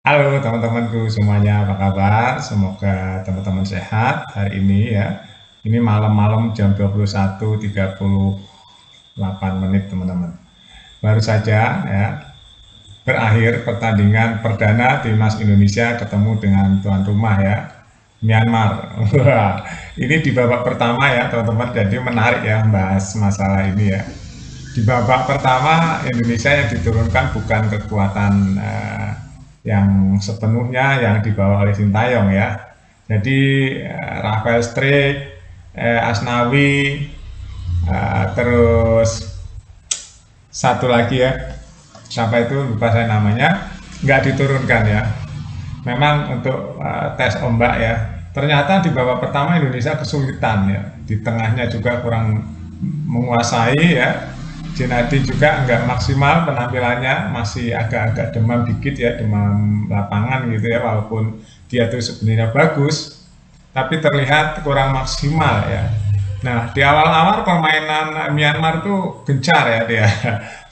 Halo teman-temanku semuanya, apa kabar? Semoga teman-teman sehat hari ini ya. Ini malam-malam jam 21.38 teman-teman. Baru saja ya berakhir pertandingan perdana timnas Indonesia ketemu dengan tuan rumah ya, Myanmar. Wah, ini di babak pertama ya teman-teman, jadi menarik ya membahas masalah ini ya. Di babak pertama Indonesia yang diturunkan bukan kekuatan yang sepenuhnya yang dibawa oleh Sintayong ya. Jadi Rafael Struijk, Asnawi, terus satu lagi ya, siapa itu lupa saya namanya, nggak diturunkan ya. Memang untuk tes ombak ya. Ternyata di babak pertama Indonesia kesulitan ya. Di tengahnya juga kurang menguasai ya. Jenadi juga nggak maksimal penampilannya, masih agak-agak demam dikit ya, demam lapangan gitu ya, walaupun dia tuh sebenarnya bagus, tapi terlihat kurang maksimal ya. Nah, di awal-awal permainan Myanmar tuh gencar ya dia.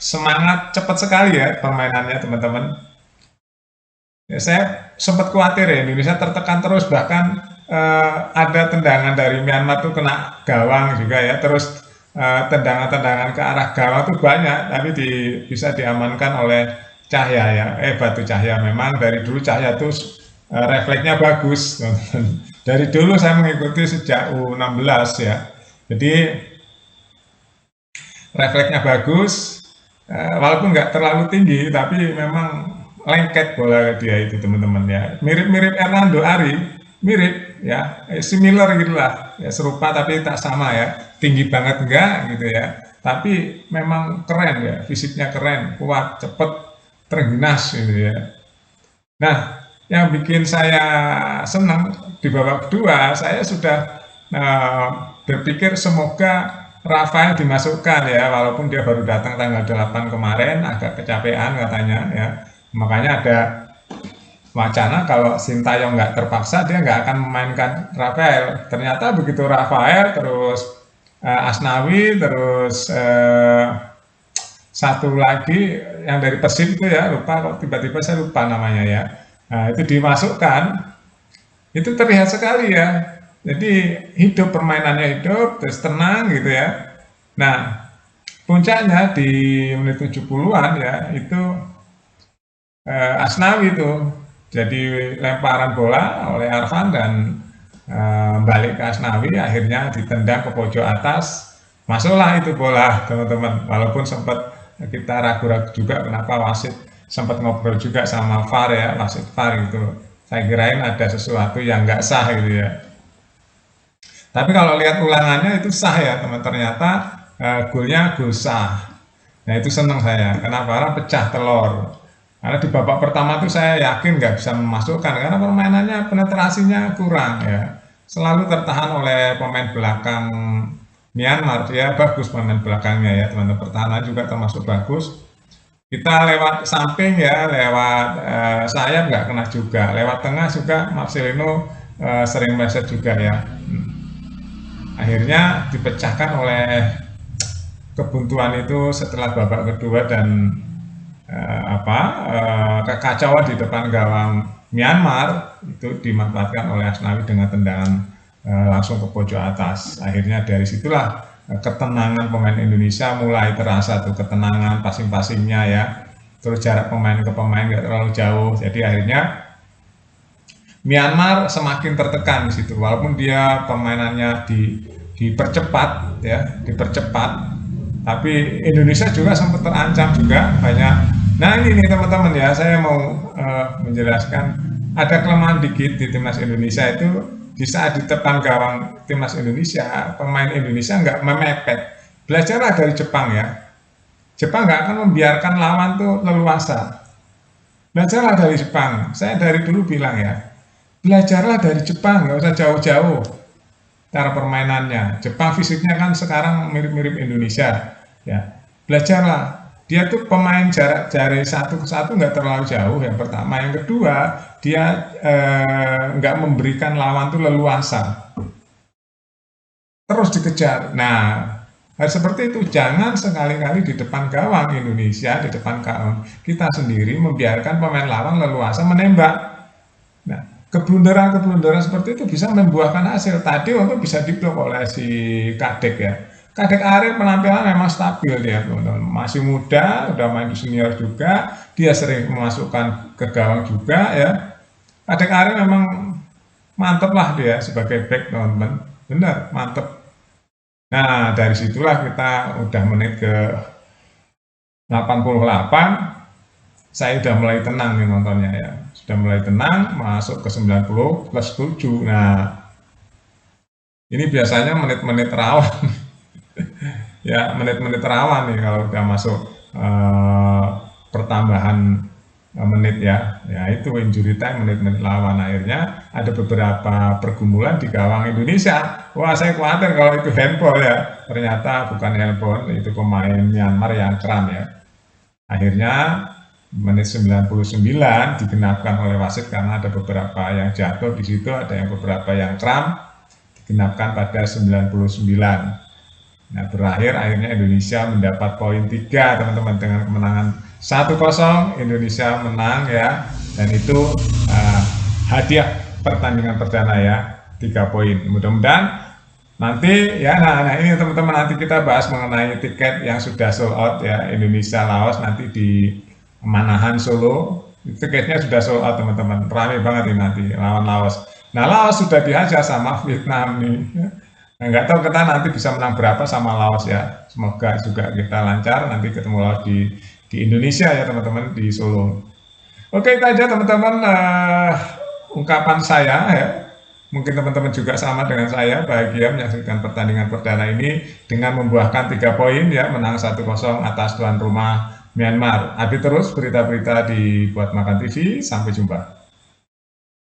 Semangat cepat sekali ya permainannya teman-teman. Ya, saya sempat khawatir ya Indonesia tertekan terus, bahkan ada tendangan dari Myanmar tuh kena gawang juga ya, terus tendangan-tendangan ke arah gawang tuh banyak, tapi bisa diamankan oleh Cahya ya, Batu Cahya. Memang dari dulu Cahya tuh refleksnya bagus dari dulu saya mengikuti sejak U16 ya, jadi refleksnya bagus, walaupun nggak terlalu tinggi, tapi memang lengket bola dia itu teman-teman ya. Mirip-mirip Hernando Ari, mirip ya, similar gitulah, ya serupa tapi tak sama ya. Tinggi banget enggak gitu ya. Tapi memang keren ya, fisiknya keren, kuat, cepet, terengginas gitu ya. Nah, yang bikin saya senang di babak kedua, saya sudah eh, berpikir semoga Rafael dimasukkan ya, walaupun dia baru datang tanggal 8 kemarin, agak kecapean katanya ya. Makanya ada wacana kalau Sintayong nggak terpaksa dia nggak akan memainkan Rafael. Ternyata begitu Rafael, terus Asnawi, terus satu lagi yang dari Persib itu ya, lupa kok tiba-tiba saya lupa namanya ya. Nah, itu dimasukkan, itu terlihat sekali ya. Jadi hidup, permainannya hidup, terus tenang gitu ya. Nah, puncaknya di menit 70-an ya, itu Asnawi itu jadi lemparan bola oleh Arfan dan balik ke Asnawi, akhirnya ditendang ke pojok atas, masuklah itu bola teman-teman, walaupun sempat kita ragu-ragu juga kenapa wasit sempat ngobrol juga sama VAR ya, wasit VAR gitu, saya kirain ada sesuatu yang nggak sah gitu ya, tapi kalau lihat ulangannya itu sah ya teman, ternyata golnya gol sah. Nah itu senang saya, kenapa? Karena pecah telur. Karena di babak pertama tuh saya yakin nggak bisa memasukkan, karena permainannya penetrasinya kurang ya. Selalu tertahan oleh pemain belakang Myanmar, dia bagus pemain belakangnya ya, teman-teman, pertahanan juga termasuk bagus. Kita lewat samping ya, lewat sayap nggak kena juga, lewat tengah juga Marcelino sering meleset juga ya. Akhirnya dipecahkan oleh kebuntuan itu setelah babak kedua dan kekacauan di depan gawang Myanmar itu dimanfaatkan oleh Asnawi dengan tendangan langsung ke pojok atas. Akhirnya dari situlah ketenangan pemain Indonesia mulai terasa tuh, ketenangan passing-passingnya ya. Terus jarak pemain ke pemain nggak terlalu jauh. Jadi akhirnya Myanmar semakin tertekan di situ, walaupun dia permainannya dipercepat ya, dipercepat, tapi Indonesia juga sempat terancam juga banyak. Nah ini nih teman-teman ya, saya mau menjelaskan ada kelemahan dikit di timnas Indonesia itu, di saat di depan gawang timnas Indonesia, pemain Indonesia nggak memepet. Belajarlah dari Jepang ya. Jepang nggak akan membiarkan lawan tuh leluasa. Belajarlah dari Jepang. Saya dari dulu bilang ya, belajarlah dari Jepang, nggak usah jauh-jauh cara permainannya. Jepang fisiknya kan sekarang mirip-mirip Indonesia, ya. Belajarlah. Dia tuh pemain jarak dari satu ke satu nggak terlalu jauh. Yang pertama, yang kedua, dia nggak memberikan lawan tuh leluasa, terus dikejar. Nah, Harus seperti itu, jangan sekali-kali di depan gawang Indonesia, di depan gawang kita sendiri membiarkan pemain lawan leluasa menembak. Nah, keblunderan-keblunderan seperti itu bisa membuahkan hasil. Tadi untuk bisa diblok oleh si Kadek ya. Kadek Arif penampilan memang stabil dia, teman-teman. Masih muda, udah main di senior juga, dia sering memasukkan ke gawang juga ya. Kadek Arif memang mantep lah dia sebagai back, teman-teman. Benar, mantep. Nah, dari situlah kita udah menit ke 88, saya udah mulai tenang nih nontonnya ya. Sudah mulai tenang, masuk ke 90 plus 7. Nah, ini biasanya menit-menit rawan. Ya, menit-menit rawan nih kalau udah masuk pertambahan menit ya. Ya, itu injury time, menit-menit lawan. Akhirnya ada beberapa pergumulan di gawang Indonesia. Wah, saya khawatir kalau itu handball ya. Ternyata bukan handball, itu pemain Myanmar yang kram ya. Akhirnya menit 99 digenapkan oleh wasit karena ada beberapa yang jatuh di situ, ada yang beberapa yang kram, digenapkan pada 99. Nah, berakhir akhirnya Indonesia mendapat poin 3, teman-teman, dengan kemenangan 1-0. Indonesia menang ya, dan itu hadiah pertandingan perdana ya, 3 poin. Mudah-mudahan nanti ya, nah ini teman-teman, nanti kita bahas mengenai tiket yang sudah sold out ya, Indonesia Laos nanti di Manahan Solo. Tiketnya sudah sold out, teman-teman. Ramai banget ini nanti lawan Laos. Nah, Laos sudah dihajar sama Vietnam nih. Nah, nggak tahu kita nanti bisa menang berapa sama Laos ya. Semoga juga kita lancar nanti ketemu Laos di Indonesia ya, teman-teman, di Solo. Oke, itu aja teman-teman ungkapan saya ya. Mungkin teman-teman juga sama dengan saya, bahagia menyaksikan pertandingan perdana ini dengan membuahkan 3 poin ya, menang 1-0 atas tuan rumah Myanmar. Update terus berita-berita di Buat Makan TV. Sampai jumpa.